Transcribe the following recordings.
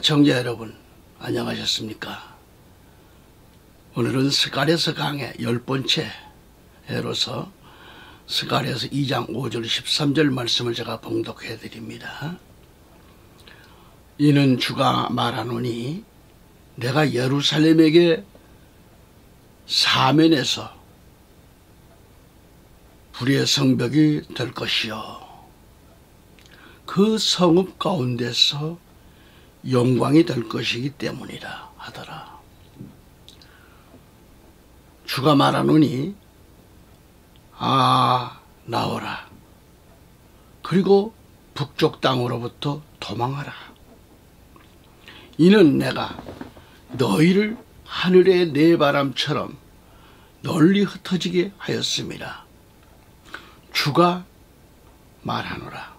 청자 여러분, 안녕하셨습니까? 오늘은 스가랴서 강의 10번째 해로서 스가랴서 2장 5절 13절 말씀을 제가 봉독해 드립니다. 이는 주가 말하노니 내가 예루살렘에게 사면에서 불의 성벽이 될 것이요 그 성읍 가운데서 영광이 될 것이기 때문이라 하더라. 주가 말하노니 나오라. 그리고 북쪽 땅으로부터 도망하라. 이는 내가 너희를 하늘의 내바람처럼 널리 흩어지게 하였습니다. 주가 말하노라.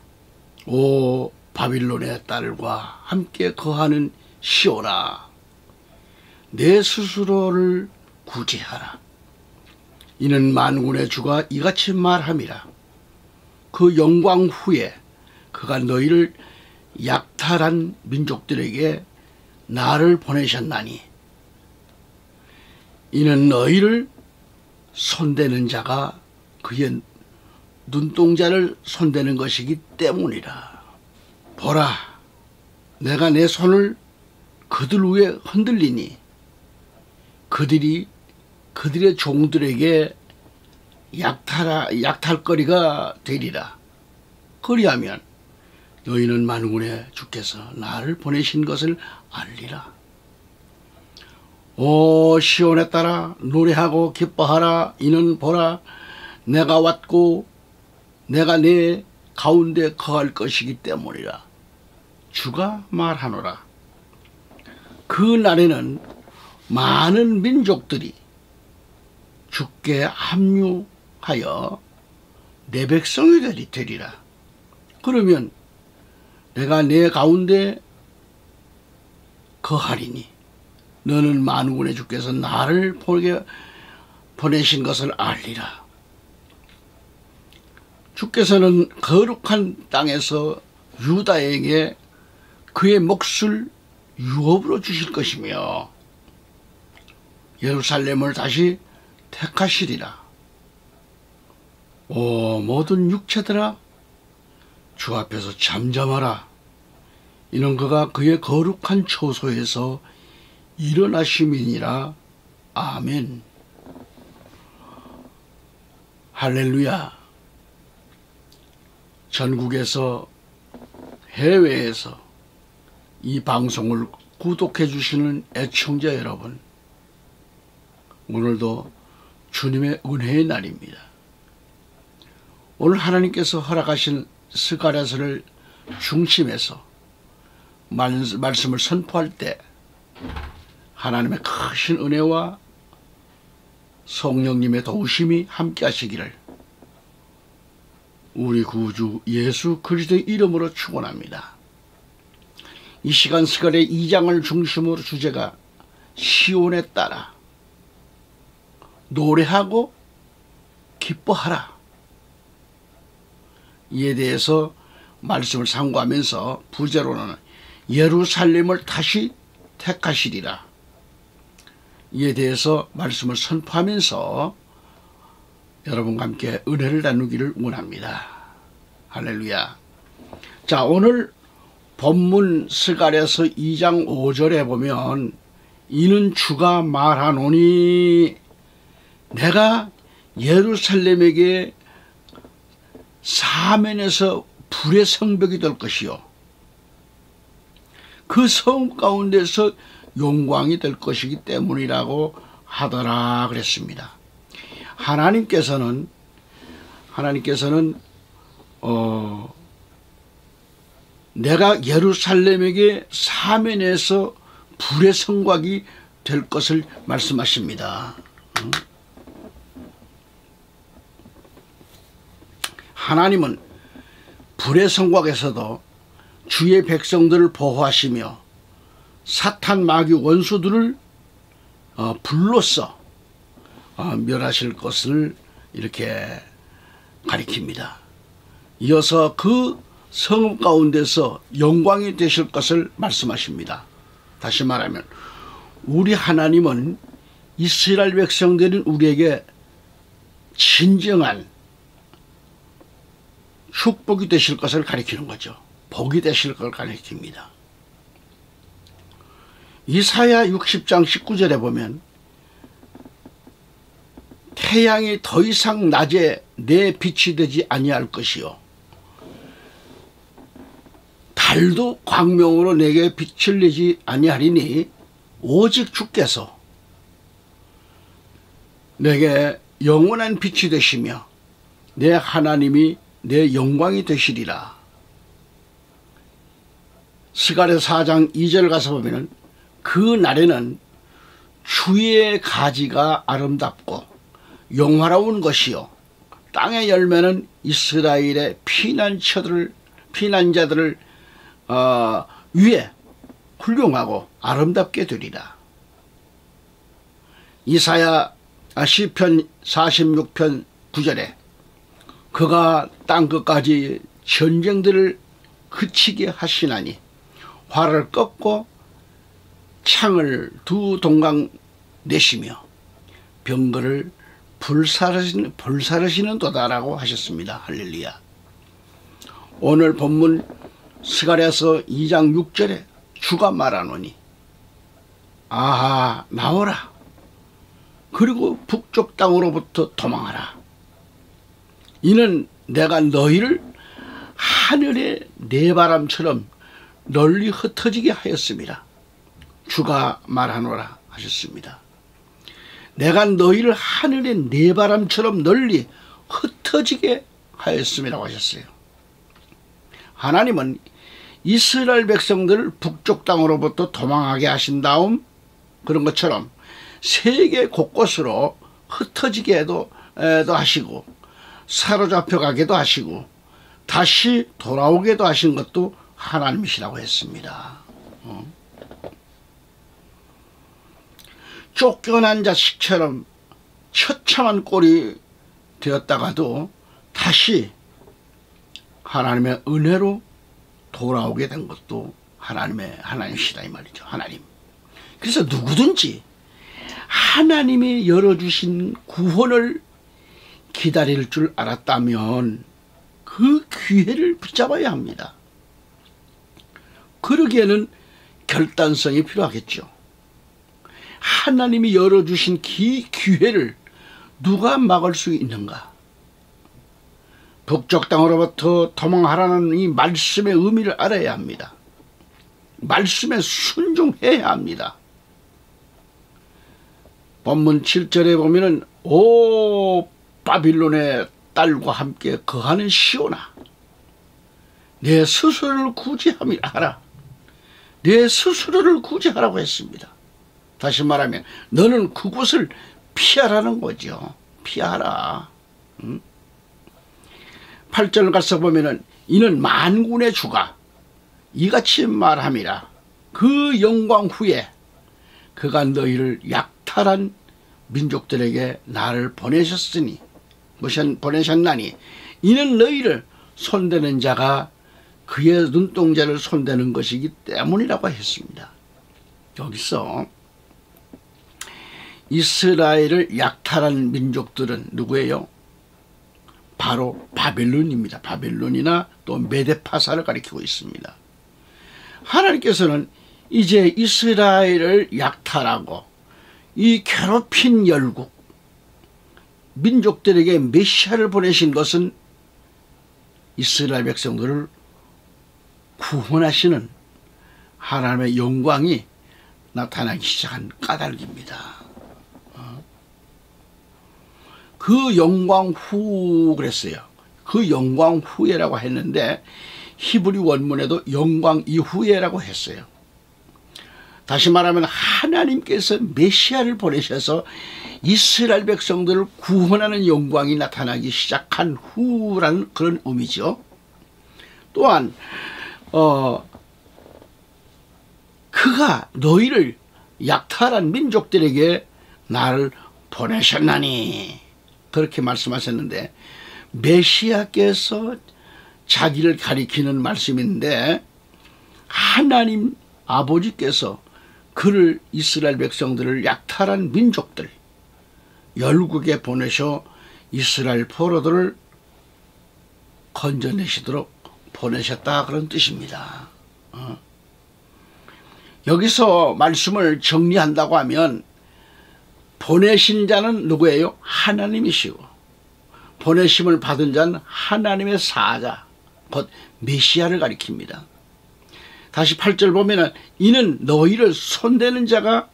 오 바빌론의 딸과 함께 거하는 시온아, 내 스스로를 구제하라. 이는 만군의 주가 이같이 말함이라. 그 영광 후에 그가 너희를 약탈한 민족들에게 나를 보내셨나니 이는 너희를 손대는 자가 그의 눈동자를 손대는 것이기 때문이라. 보라, 내가 내 손을 그들 위에 흔들리니 그들이 그들의 종들에게 약탈거리가 되리라. 그리하면 너희는 만군의 주께서 나를 보내신 것을 알리라. 오 시온에 따라 노래하고 기뻐하라. 이는 보라, 내가 왔고 내가 내 가운데 거할 것이기 때문이라. 주가 말하노라. 그 날에는 많은 민족들이 주께 합류하여 내 백성이 되리라. 그러면 내가 내 가운데 거하리니 너는 만군의 주께서 나를 보내신 것을 알리라. 주께서는 거룩한 땅에서 유다에게 그의 몫을 유업으로 주실 것이며 예루살렘을 다시 택하시리라. 오 모든 육체들아, 주 앞에서 잠잠하라. 이는 그가 그의 거룩한 처소에서 일어나심이니라. 아멘. 할렐루야. 전국에서 해외에서 이 방송을 구독해 주시는 애청자 여러분, 오늘도 주님의 은혜의 날입니다. 오늘 하나님께서 허락하신 스가랴서를 중심에서 말씀을 선포할 때 하나님의 크신 은혜와 성령님의 도우심이 함께 하시기를 우리 구주 예수 그리스도의 이름으로 축원합니다. 이 시간 스가랴 2장을 중심으로 주제가 시온에 따라 노래하고 기뻐하라. 이에 대해서 말씀을 상고하면서 부제로는 예루살렘을 다시 택하시리라. 이에 대해서 말씀을 선포하면서 여러분과 함께 은혜를 나누기를 원합니다. 할렐루야. 자, 오늘 본문 스가랴서 2장 5절에 보면 이는 주가 말하노니 내가 예루살렘에게 사면에서 불의 성벽이 될 것이요 그 성읍 가운데서 영광이 될 것이기 때문이라고 하더라 그랬습니다. 하나님께서는 내가 예루살렘에게 사면에서 불의 성곽이 될 것을 말씀하십니다. 하나님은 불의 성곽에서도 주의 백성들을 보호하시며 사탄 마귀 원수들을 불로써 멸하실 것을 이렇게 가리킵니다. 이어서 그 성읍 가운데서 영광이 되실 것을 말씀하십니다. 다시 말하면 우리 하나님은 이스라엘 백성들인 우리에게 진정한 축복이 되실 것을 가리키는 거죠. 복이 되실 걸 가리킵니다. 이사야 60장 19절에 보면 태양이 더 이상 낮에 내 빛이 되지 아니할 것이요 달도 광명으로 내게 빛을 내지 아니하리니 오직 주께서 내게 영원한 빛이 되시며 내 하나님이 내 영광이 되시리라. 스가랴 4장 2절 가서 보면 그 날에는 주의 가지가 아름답고 영화로운 것이요 땅의 열매는 이스라엘의 피난자들을 위에 훌륭하고 아름답게 되리라. 이사야 시편 46편 9절에 그가 땅끝까지 전쟁들을 그치게 하시나니 활을 꺾고 창을 두 동강 내시며 병거를 불사르시는 도다라고 하셨습니다. 할렐루야. 오늘 본문 스가랴서 2장 6절에 주가 말하노니 아하 나오라 그리고 북쪽 땅으로부터 도망하라. 이는 내가 너희를 하늘의 네바람처럼 널리 흩어지게 하였습니다. 주가 말하노라 하셨습니다. 내가 너희를 하늘의 네바람처럼 널리 흩어지게 하였음이라고 하셨어요. 하나님은 이스라엘 백성들을 북쪽 땅으로부터 도망하게 하신 다음 그런 것처럼 세계 곳곳으로 흩어지게도 하시고 사로잡혀 가게도 하시고 다시 돌아오게도 하신 것도 하나님이시라고 했습니다. 쫓겨난 자식처럼 처참한 꼴이 되었다가도 다시 하나님의 은혜로 돌아오게 된 것도 하나님이시다 이 말이죠. 하나님. 그래서 누구든지 하나님이 열어주신 구원을 기다릴 줄 알았다면 그 기회를 붙잡아야 합니다. 그러기에는 결단성이 필요하겠죠. 하나님이 열어주신 기회를 누가 막을 수 있는가? 북쪽 땅으로부터 도망하라는 이 말씀의 의미를 알아야 합니다. 말씀에 순종해야 합니다. 본문 7절에 보면은 오 바빌론의 딸과 함께 거하는 시온아 내 스스로를 구제하라. 내 스스로를 구제하라고 했습니다. 다시 말하면 너는 그곳을 피하라는 거죠. 피하라. 8절 가서 보면은 이는 만군의 주가 이같이 말함이라. 그 영광 후에 그가 너희를 약탈한 민족들에게 나를 보내셨나니 이는 너희를 손대는 자가 그의 눈동자를 손대는 것이기 때문이라고 했습니다. 여기서 이스라엘을 약탈한 민족들은 누구예요? 바로 바벨론입니다. 바벨론이나 또 메데파사를 가리키고 있습니다. 하나님께서는 이제 이스라엘을 약탈하고 이 괴롭힌 열국 민족들에게 메시아를 보내신 것은 이스라엘 백성들을 구원하시는 하나님의 영광이 나타나기 시작한 까닭입니다. 그 영광 후 그랬어요. 그 영광 후에라고 했는데 히브리 원문에도 영광 이후에라고 했어요. 다시 말하면 하나님께서 메시아를 보내셔서 이스라엘 백성들을 구원하는 영광이 나타나기 시작한 후라는 그런 의미죠. 또한 그가 너희를 약탈한 민족들에게 나를 보내셨나니 그렇게 말씀하셨는데 메시아께서 자기를 가리키는 말씀인데, 하나님 아버지께서 그를, 이스라엘 백성들을 약탈한 민족들 열국에 보내셔 이스라엘 포로들을 건져내시도록 보내셨다, 그런 뜻입니다. 여기서 말씀을 정리한다고 하면, 보내신 자는 누구예요? 하나님이시고, 보내심을 받은 자는 하나님의 사자, 곧 메시아를 가리킵니다. 다시 8절 보면은, 이는 너희를 손대는 자가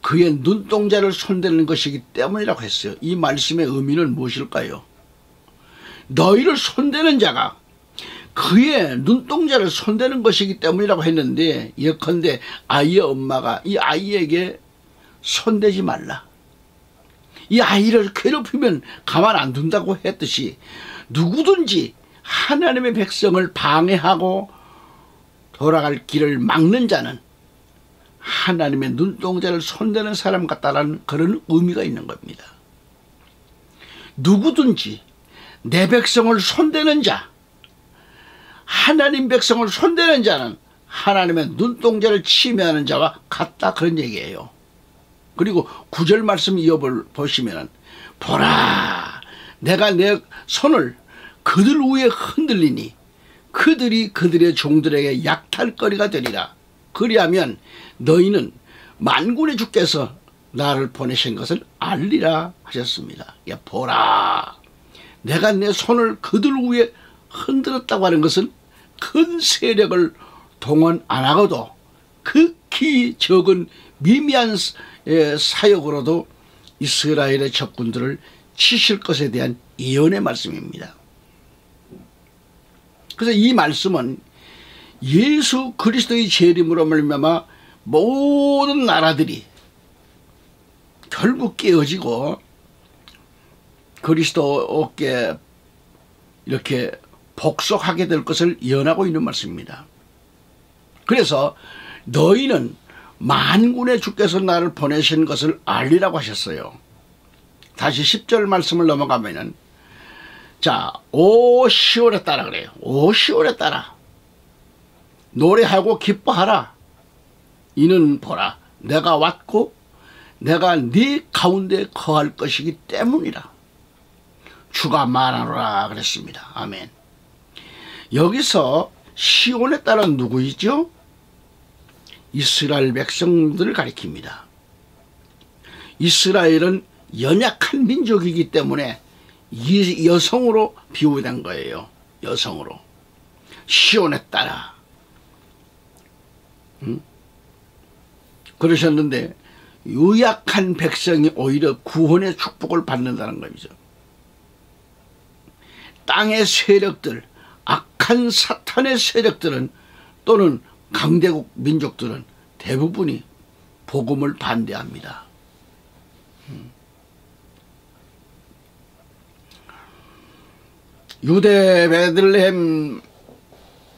그의 눈동자를 손대는 것이기 때문이라고 했어요. 이 말씀의 의미는 무엇일까요? 너희를 손대는 자가 그의 눈동자를 손대는 것이기 때문이라고 했는데, 예컨대 아이의 엄마가 이 아이에게 손대지 말라, 이 아이를 괴롭히면 가만 안 둔다고 했듯이, 누구든지 하나님의 백성을 방해하고 돌아갈 길을 막는 자는 하나님의 눈동자를 손대는 사람 같다라는 그런 의미가 있는 겁니다. 누구든지 내 백성을 손대는 자, 하나님 백성을 손대는 자는 하나님의 눈동자를 침해하는 자와 같다, 그런 얘기예요. 그리고 9절 말씀 이어보시면, 보라, 내가 내 손을 그들 위에 흔들리니 그들이 그들의 종들에게 약탈거리가 되리라. 그리하면 너희는 만군의 주께서 나를 보내신 것을 알리라 하셨습니다. 보라, 내가 내 손을 그들 위에 흔들었다고 하는 것은 큰 세력을 동원 안 하고도 극히 적은 미미한 사역으로도 이스라엘의 적군들을 치실 것에 대한 예언의 말씀입니다. 그래서 이 말씀은 예수 그리스도의 재림으로 말미암아 모든 나라들이 결국 깨어지고 그리스도께 이렇게 복속하게 될 것을 예언하고 있는 말씀입니다. 그래서 너희는 만군의 주께서 나를 보내신 것을 알리라고 하셨어요. 다시 10절 말씀을 넘어가면은, 자, 오 시온에 따라 그래요. 오 시온에 따라 노래하고 기뻐하라. 이는 보라, 내가 왔고 내가 네 가운데 거할 것이기 때문이라. 주가 말하노라 그랬습니다. 아멘. 여기서 시온에 따라 누구이죠? 이스라엘 백성들을 가리킵니다. 이스라엘은 연약한 민족이기 때문에 이 여성으로 비유된 거예요. 여성으로. 시온에 따라. 그러셨는데 유약한 백성이 오히려 구원의 축복을 받는다는 거죠. 땅의 세력들, 악한 사탄의 세력들은, 또는 강대국 민족들은 대부분이 복음을 반대합니다. 유대 베들레헴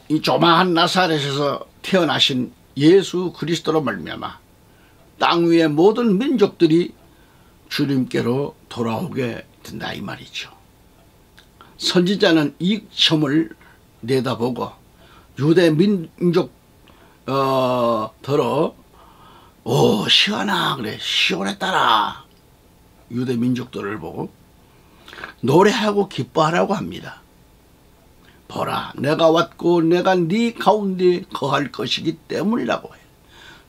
이 조마한 나사렛에서 태어나신 예수 그리스도로 말미암아 땅 위의 모든 민족들이 주님께로 돌아오게 된다, 이 말이죠. 선지자는 이 점을 내다보고 유대 민족 오 시온아 그래, 시온에 따라 유대 민족들을 보고 노래하고 기뻐하라고 합니다. 보라, 내가 왔고 내가 네 가운데 거할 것이기 때문이라고 해요.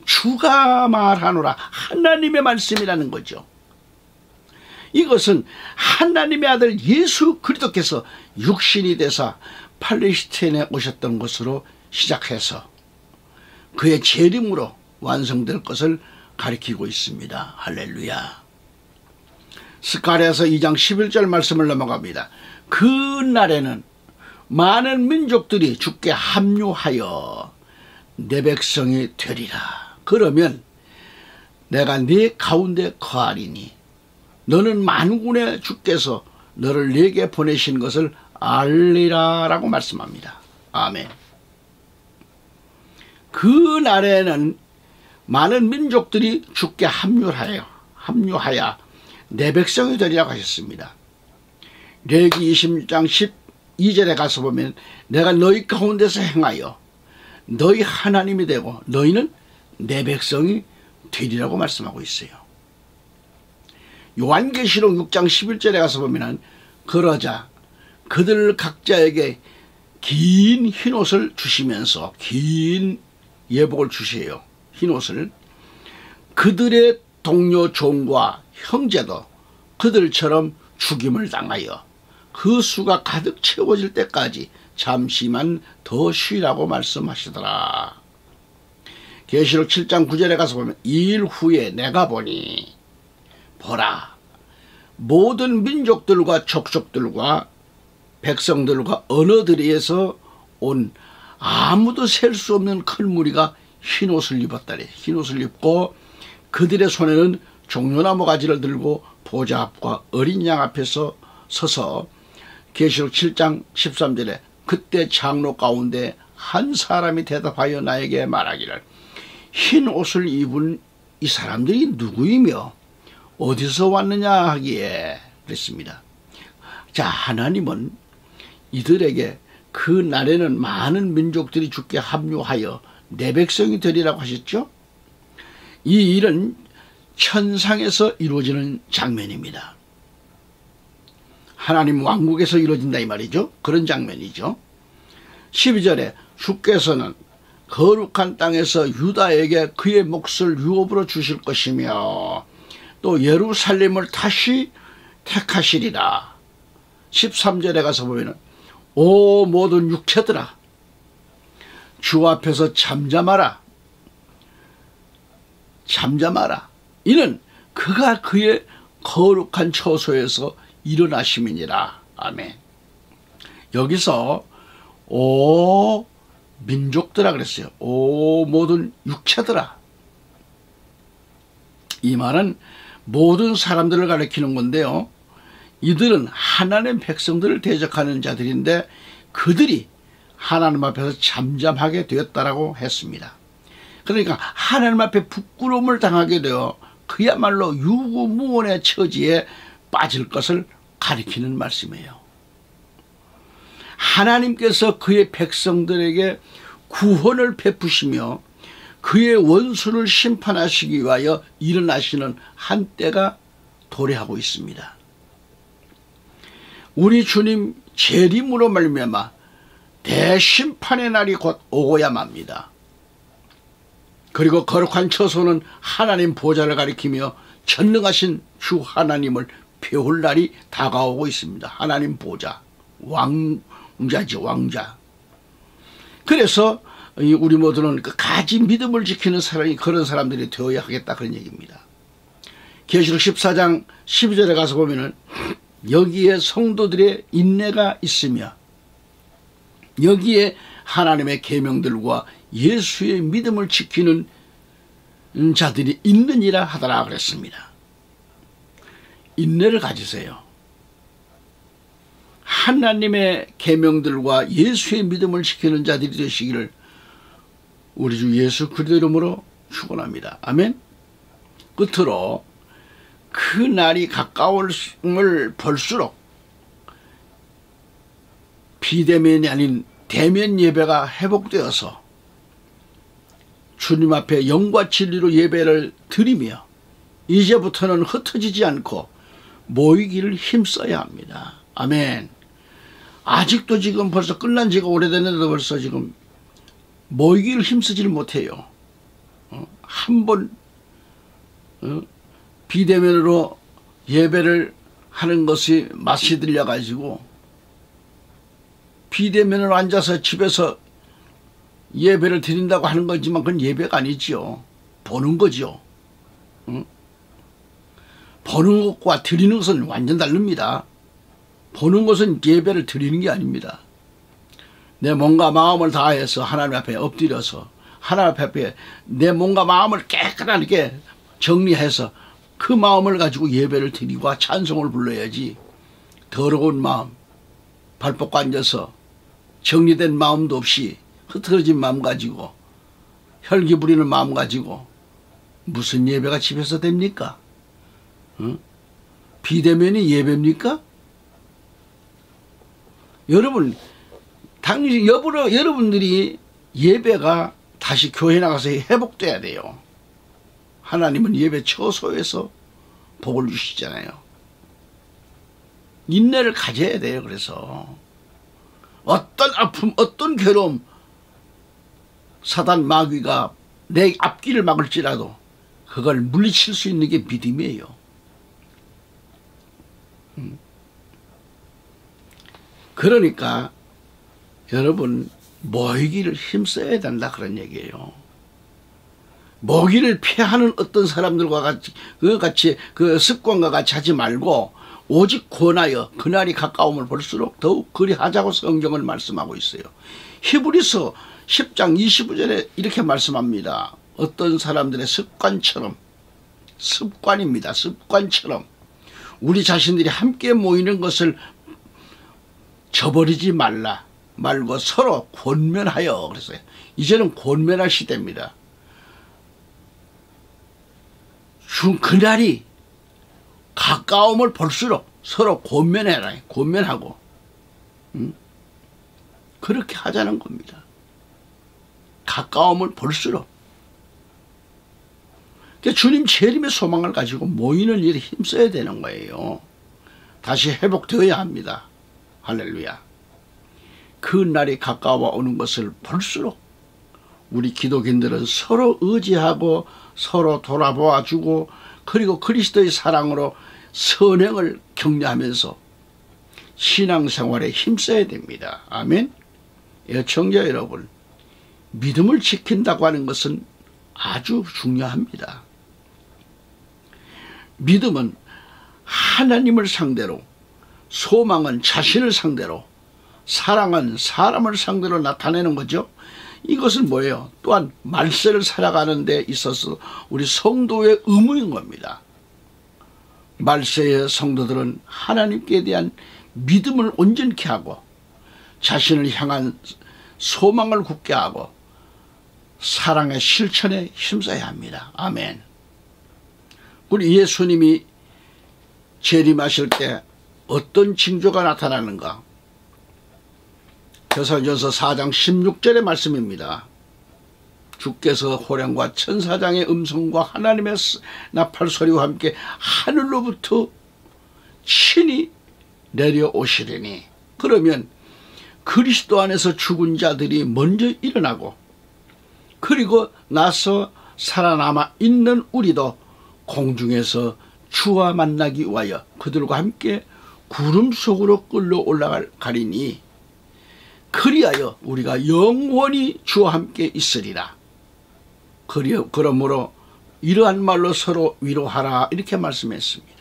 주가 말하노라, 하나님의 말씀이라는 거죠. 이것은 하나님의 아들 예수 그리스도께서 육신이 되사 팔레스타인에 오셨던 것으로 시작해서 그의 재림으로 완성될 것을 가리키고 있습니다. 할렐루야. 스가랴서 2장 11절 말씀을 넘어갑니다. 그 날에는 많은 민족들이 주께 합류하여 내 백성이 되리라. 그러면 내가 네 가운데 거하리니 너는 만군의 주께서 너를 내게 보내신 것을 알리라 라고 말씀합니다. 아멘. 그 날에는 많은 민족들이 주께 합류하여 내 백성이 되리라고 하셨습니다. 레위기 26장 2절에 가서 보면 내가 너희 가운데서 행하여 너희 하나님이 되고 너희는 내 백성이 되리라고 말씀하고 있어요. 요한계시록 6장 11절에 가서 보면 그러자 그들 각자에게 긴 흰옷을 주시면서 긴 예복을 주세요. 흰옷을. 그들의 동료 종과 형제도 그들처럼 죽임을 당하여 그 수가 가득 채워질 때까지 잠시만 더 쉬라고 말씀하시더라. 계시록 7장 9절에 가서 보면 이 일 후에 내가 보니 보라 모든 민족들과 족속들과 백성들과 언어들에서 온 아무도 셀 수 없는 큰 무리가 흰옷을 입었다래. 흰옷을 입고 그들의 손에는 종려나무 가지를 들고 보좌 앞과 어린 양 앞에서 서서 계시록 7장 13절에 그때 장로 가운데 한 사람이 대답하여 나에게 말하기를 흰 옷을 입은 이 사람들이 누구이며 어디서 왔느냐 하기에 그랬습니다. 자, 하나님은 이들에게 그 날에는 많은 민족들이 주께 합류하여 내 백성이 되리라고 하셨죠. 이 일은 천상에서 이루어지는 장면입니다. 하나님 왕국에서 이루어진다 이 말이죠. 그런 장면이죠. 12절에 주께서는 거룩한 땅에서 유다에게 그의 몫을 유업으로 주실 것이며 또 예루살렘을 다시 택하시리라. 13절에 가서 보면 오 모든 육체들아 주 앞에서 잠잠하라. 잠잠하라. 이는 그가 그의 거룩한 처소에서 일어나심이니라. 아멘. 여기서 오 민족들아 그랬어요. 오 모든 육체들아. 이 말은 모든 사람들을 가리키는 건데요. 이들은 하나님 백성들을 대적하는 자들인데 그들이 하나님 앞에서 잠잠하게 되었다라고 했습니다. 그러니까 하나님 앞에 부끄러움을 당하게 되어 그야말로 유구무원의 처지에 빠질 것을 가리키는 말씀이에요. 하나님께서 그의 백성들에게 구원을 베푸시며 그의 원수를 심판하시기 위하여 일어나시는 한때가 도래하고 있습니다. 우리 주님 재림으로 말미암아 대심판의 날이 곧 오고야 맙니다. 그리고 거룩한 처소는 하나님 보좌를 가리키며 전능하신 주 하나님을 배울 날이 다가오고 있습니다. 하나님 보좌, 왕자죠, 왕자. 그래서 우리 모두는 끝까지 믿음을 지키는 사람이 그런 사람들이 되어야 하겠다 그런 얘기입니다. 계시록 14장 12절에 가서 보면은 여기에 성도들의 인내가 있으며 여기에 하나님의 계명들과 예수의 믿음을 지키는 자들이 있느니라 하더라 그랬습니다. 인내를 가지세요. 하나님의 계명들과 예수의 믿음을 지키는 자들이 되시기를 우리 주 예수 그리스도 이름으로 축원합니다. 아멘. 끝으로 그 날이 가까움을 볼수록 비대면이 아닌 대면 예배가 회복되어서 주님 앞에 영과 진리로 예배를 드리며 이제부터는 흩어지지 않고 모이기를 힘써야 합니다. 아멘. 아직도 지금 벌써 끝난 지가 오래됐는데도 벌써 지금 모이기를 힘쓰지를 못해요. 한번 비대면으로 예배를 하는 것이 맛이 들려가지고 비대면으로 앉아서 집에서 예배를 드린다고 하는 거지만 그건 예배가 아니지요. 보는 거죠. 보는 것과 드리는 것은 완전 다릅니다. 보는 것은 예배를 드리는 게 아닙니다. 내 몸과 마음을 다해서 하나님 앞에 엎드려서 하나님 앞에 내 몸과 마음을 깨끗하게 정리해서 그 마음을 가지고 예배를 드리고 찬송을 불러야지 더러운 마음 발 뻗고 앉아서 정리된 마음도 없이 흐트러진 마음 가지고 혈기 부리는 마음 가지고 무슨 예배가 집에서 됩니까? 비대면이 예배입니까? 여러분, 여러분들이 예배가 다시 교회 나가서 회복돼야 돼요. 하나님은 예배 처소에서 복을 주시잖아요. 인내를 가져야 돼요. 그래서 어떤 아픔, 어떤 괴로움, 사단 마귀가 내 앞길을 막을지라도 그걸 물리칠 수 있는 게 믿음이에요. 그러니까 여러분, 모이기를 힘써야 된다 그런 얘기예요. 모기를 피하는 어떤 사람들과 같이 그 습관과 같이 하지 말고 오직 권하여 그날이 가까움을 볼수록 더욱 그리하자고 성경은 말씀하고 있어요. 히브리서 10장 25절에 이렇게 말씀합니다. 어떤 사람들의 습관입니다. 습관처럼 우리 자신들이 함께 모이는 것을 저버리지 말고 서로 권면하여 그랬어요. 이제는 권면할 시대입니다. 그날이 가까움을 볼수록 서로 권면해라. 권면하고 그렇게 하자는 겁니다. 가까움을 볼수록. 그러니까 주님 재림의 소망을 가지고 모이는 일에 힘써야 되는 거예요. 다시 회복되어야 합니다. 할렐루야. 그 날이 가까워 오는 것을 볼수록 우리 기독인들은 서로 의지하고 서로 돌아보아 주고 그리고 그리스도의 사랑으로 선행을 격려하면서 신앙생활에 힘써야 됩니다. 아멘. 애청자 여러분, 믿음을 지킨다고 하는 것은 아주 중요합니다. 믿음은 하나님을 상대로, 소망은 자신을 상대로, 사랑은 사람을 상대로 나타내는 거죠. 이것은 뭐예요? 또한 말세를 살아가는 데 있어서 우리 성도의 의무인 겁니다. 말세의 성도들은 하나님께 대한 믿음을 온전케 하고 자신을 향한 소망을 굳게 하고 사랑의 실천에 힘써야 합니다. 아멘. 우리 예수님이 재림하실 때 어떤 징조가 나타나는가? 데살로니가전서 4장 16절의 말씀입니다. 주께서 호령과 천사장의 음성과 하나님의 나팔 소리와 함께 하늘로부터 친히 내려오시리니. 그러면 그리스도 안에서 죽은 자들이 먼저 일어나고 그리고 나서 살아남아 있는 우리도 공중에서 주와 만나기 위하여 그들과 함께 구름 속으로 끌려 올라가리니 그리하여 우리가 영원히 주와 함께 있으리라. 그러므로 이러한 말로 서로 위로하라 이렇게 말씀했습니다.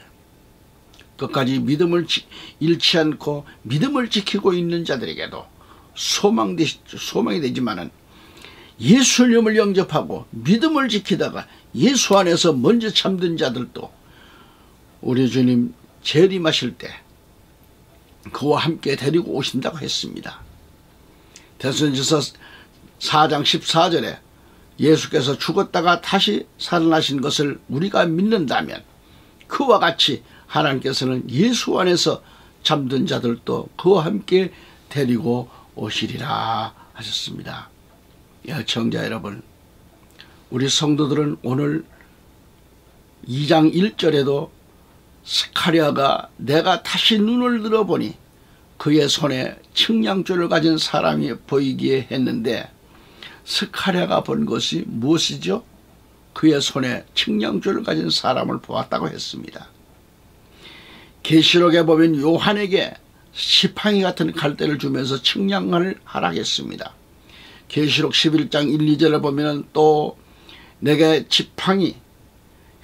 끝까지 믿음을 잃지 않고 믿음을 지키고 있는 자들에게도 소망이 되지만은 예수님을 영접하고 믿음을 지키다가 예수 안에서 먼저 잠든 자들도 우리 주님 재림하실 때 그와 함께 데리고 오신다고 했습니다. 데살로니가전서 4장 14절에 예수께서 죽었다가 다시 살아나신 것을 우리가 믿는다면 그와 같이 하나님께서는 예수 안에서 잠든 자들도 그와 함께 데리고 오시리라 하셨습니다. 애청자 여러분, 우리 성도들은 오늘 2장 1절에도 스가랴가 내가 다시 눈을 들어보니 그의 손에 측량줄을 가진 사람이 보이기에 했는데 스가랴가 본 것이 무엇이죠? 그의 손에 측량줄을 가진 사람을 보았다고 했습니다. 계시록에 보면 요한에게 지팡이 같은 갈대를 주면서 측량을 하라겠습니다. 계시록 11장 1, 2절에 보면 또 내게 지팡이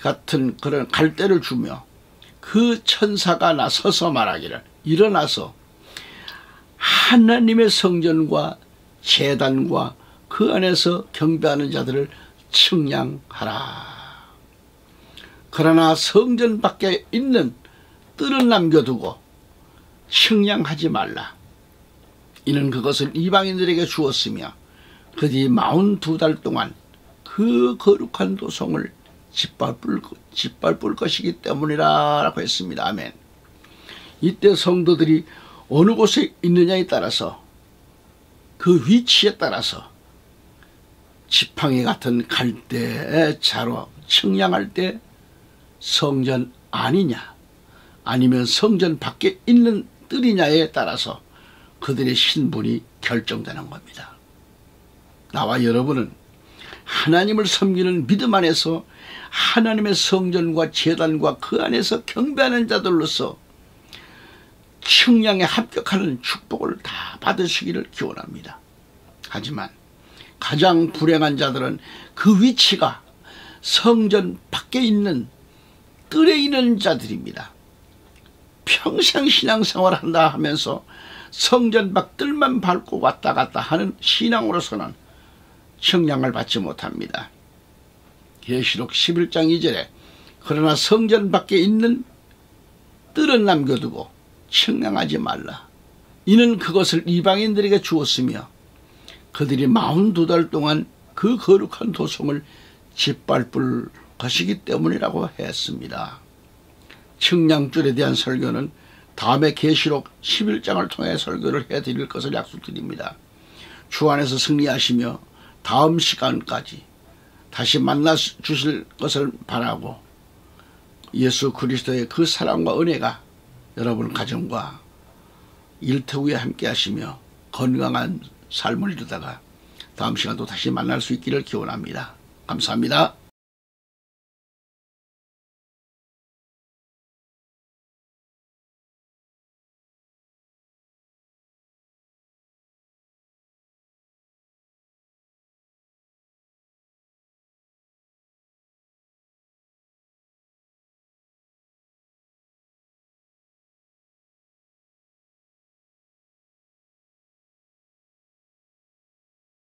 같은 그런 갈대를 주며 그 천사가 나서서 말하기를 일어나서 하나님의 성전과 제단과 그 안에서 경배하는 자들을 측량하라. 그러나 성전 밖에 있는 뜰은 남겨두고 측량하지 말라. 이는 그것을 이방인들에게 주었으며 그들이 42달 동안 그 거룩한 도성을 짓밟을 것이기 때문이라 라고 했습니다. 아멘. 이때 성도들이 어느 곳에 있느냐에 따라서 그 위치에 따라서 지팡이 같은 갈대의 자로 측량할 때 성전 안이냐 아니면 성전 밖에 있는 뜰이냐에 따라서 그들의 신분이 결정되는 겁니다. 나와 여러분은 하나님을 섬기는 믿음 안에서 하나님의 성전과 제단과 그 안에서 경배하는 자들로서 측량에 합격하는 축복을 다 받으시기를 기원합니다. 하지만 가장 불행한 자들은 그 위치가 성전 밖에 있는 뜰에 있는 자들입니다. 평생 신앙생활을 한다 하면서 성전 밖 뜰만 밟고 왔다 갔다 하는 신앙으로서는 측량을 받지 못합니다. 계시록 11장 2절에 그러나 성전 밖에 있는 뜰은 남겨두고 측량하지 말라. 이는 그것을 이방인들에게 주었으며 그들이 42달 동안 그 거룩한 도성을 짓밟을 것이기 때문이라고 했습니다. 측량줄에 대한 설교는 다음에 계시록 11장을 통해 설교를 해드릴 것을 약속드립니다. 주 안에서 승리하시며 다음 시간까지 다시 만나 주실 것을 바라고 예수 그리스도의 그 사랑과 은혜가 여러분 가정과 일터위에 함께 하시며 건강한 삶을 이루다가 다음 시간도 다시 만날 수 있기를 기원합니다. 감사합니다.